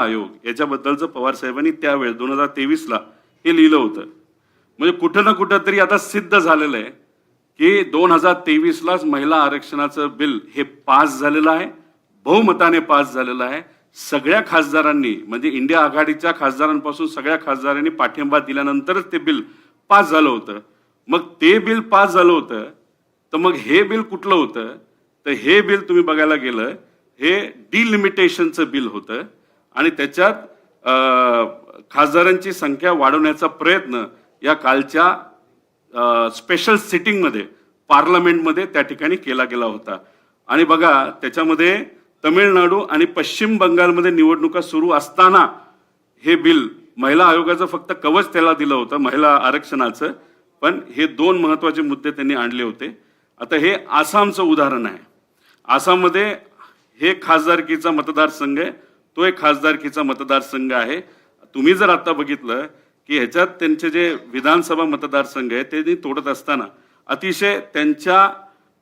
आयोग याच्याबद्दलचं पवार साहेबांनी त्यावेळेस 2023ला हे लिहिलं होतं. म्हणजे कुठं ना कुठं तरी आता सिद्ध झालेलं आहे की 2023लाच महिला आरक्षणाचं बिल हे पास झालेलं आहे, बहुमताने पास झालेलं आहे. सगळ्या खासदारांनी म्हणजे इंडिया आघाडीच्या खासदारांपासून सगळ्या खासदारांनी पाठिंबा दिल्यानंतरच ते बिल पास झालं होतं. मग ते बिल पास झालं होतं तर मग हे बिल कुठलं होतं? तर हे बिल तुम्ही बघायला गेलं हे डिलिमिटेशनचं बिल होतं आणि त्याच्यात खासदारांची संख्या वाढवण्याचा प्रयत्न या कालच्या स्पेशल सिटिंगमध्ये पार्लमेंटमध्ये त्या ठिकाणी केला गेला होता. आणि बघा त्याच्यामध्ये तमिळनाडू आणि पश्चिम बंगालमध्ये निवडणुका सुरू असताना हे बिल महिला आयोगाचं फक्त कवच त्याला दिलं होतं महिला आरक्षणाचं, पण हे दोन महत्त्वाचे मुद्दे त्यांनी आणले होते. आता हे आसामचं उदाहरण आहे. आसाममध्ये हे खासदारकीचा मतदारसंघ आहे, तो एक खासदारकीचा मतदारसंघ आहे. तुम्ही जर आता बघितलं की ह्याच्यात त्यांचे जे विधानसभा मतदारसंघ आहे ते तोडत असताना अतिशय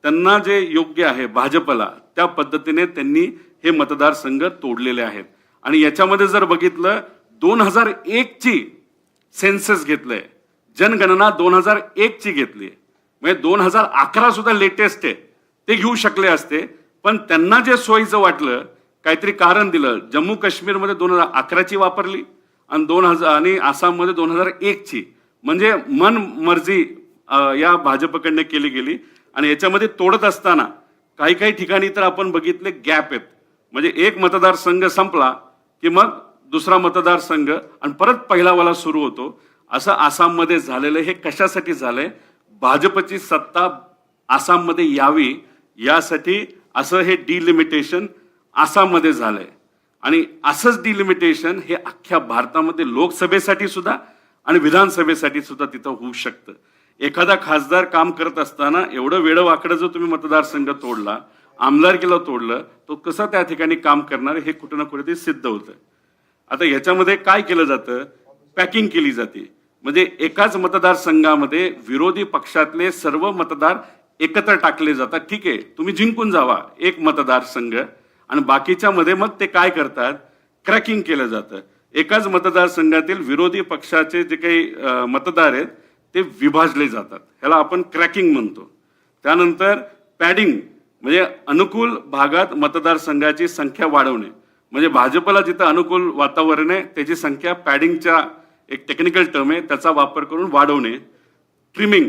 त्यांना जे योग्य आहे भाजपला त्या पद्धतीने त्यांनी हे मतदारसंघ तोडलेले आहेत. आणि याच्यामध्ये जर बघितलं 2001ची सेन्सस घेतलंय, जनगणना 2001ची घेतली, म्हणजे 2011 सुद्धा लेटेस्ट आहे. ते घेऊ शकले असते पण त्यांना जे सोयीचं वाटलं काहीतरी कारण दिलं. जम्मू काश्मीरमध्ये 2011ची वापरली आणि आसाममध्ये 2001ची, म्हणजे मन मर्जी या भाजपकडनं केली गेली. आणि याच्यामध्ये तोडत असताना काही काही ठिकाणी तर आपण बघितले गॅप आहेत. म्हणजे एक मतदारसंघ संपला की मग दुसरा मतदारसंघ आणि परत पहिलावाला सुरू होतो. असं आसाममध्ये झालेलं. हे कशासाठी झालंय? भाजपची सत्ता आसाममध्ये यावी यासाठी असं हे डिलिमिटेशन आसाममध्ये झालंय. आणि असंच डिलिमिटेशन हे अख्ख्या भारतामध्ये लोकसभेसाठी सुद्धा आणि विधानसभेसाठी सुद्धा तिथं होऊ शकतं. एखादा खासदार काम करत असताना एवढं वेडं वाकडं जर तुम्ही मतदारसंघ तोडला, आमदारकीला तोडलं, तो कसं त्या ठिकाणी काम करणार हे कुठं ना कुठे सिद्ध होतं. आता ह्याच्यामध्ये काय केलं जातं? पॅकिंग केली जाते. म्हणजे एकाच मतदारसंघामध्ये विरोधी पक्षातले सर्व मतदार एकत्र टाकले जातात. ठीक आहे, तुम्ही जिंकून जावा एक मतदारसंघ, आणि बाकीच्या मध्ये मग ते काय करतात? क्रॅकिंग केलं जातं. एकाच मतदारसंघातील विरोधी पक्षाचे जे काही मतदार आहेत ते विभाजले जातात. ह्याला आपण क्रॅकिंग म्हणतो. त्यानंतर पॅडिंग म्हणजे अनुकूल भागात मतदारसंघाची संख्या वाढवणे. म्हणजे भाजपला जिथं अनुकूल वातावरण आहे त्याची संख्या पॅडिंगच्या एक टेक्निकल टर्म आहे त्याचा वापर करून वाढवणे. ट्रिमिंग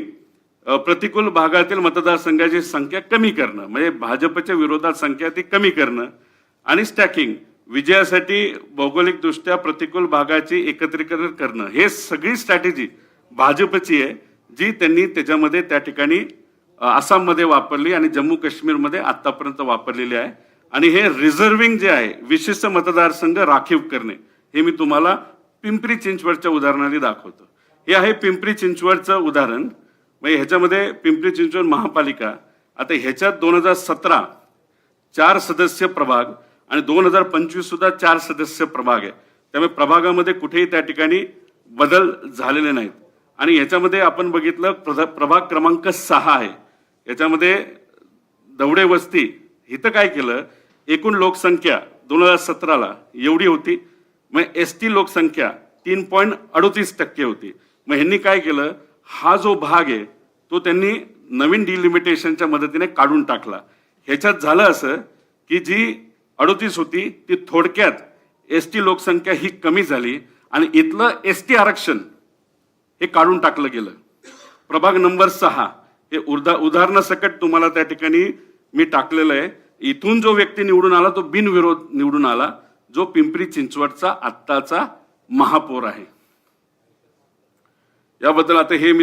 प्रतिकूल भागातील मतदारसंघाची संख्या कमी करणं, म्हणजे भाजपच्या विरोधात संख्या ती कमी करणं. आणि स्टॅकिंग विजयासाठी भौगोलिकदृष्ट्या प्रतिकूल भागाची एकत्रीकरण करणं. हे सगळी स्ट्रॅटेजी भाजपची आहे जी त्यांनी त्याच्यामध्ये त्या ठिकाणी आसाममध्ये वापरली आणि जम्मू काश्मीरमध्ये आतापर्यंत वापरलेली आहे. आणि हे रिझर्विंग जे आहे विशिष्ट मतदारसंघ राखीव करणे हे मी तुम्हाला पिंपरी चिंचवडच्या उदाहरणाने दाखवतो. हे आहे पिंपरी चिंचवडचं उदाहरण. म्हणजे ह्याच्यामध्ये पिंपरी चिंचवड महापालिका आता ह्याच्यात 2017 4 सदस्य प्रभाग आणि 2025 सुद्धा 4 सदस्य प्रभाग आहे. त्यामुळे प्रभागामध्ये कुठेही त्या ठिकाणी बदल झालेले नाहीत. आणि ह्याच्यामध्ये आपण बघितलं प्रभाग क्रमांक 6 आहे. याच्यामध्ये दवडे वस्ती इथं काय केलं? एकूण लोकसंख्या 2017ला एवढी होती, मग एसटी लोकसंख्या 3.38% होती. मग ह्यांनी काय केलं? हा जो भाग आहे तो त्यांनी नवीन डिलिमिटेशनच्या मदतीने काढून टाकला. ह्याच्यात झालं असं की जी 38 होती ती थोडक्यात एसटी लोकसंख्या ही कमी झाली आणि इथलं एसटी आरक्षण हे काढून टाकलं गेलं. प्रभाग नंबर 6 हे उदाहरणासकट तुम्हाला त्या ठिकाणी मी टाकलेलं आहे. इथून जो व्यक्ती निवडून आला तो बिनविरोध निवडून आला, जो पिंपरी चिंचवडचा आत्ताचा महापौर आहे. याबद्दल आता हे मी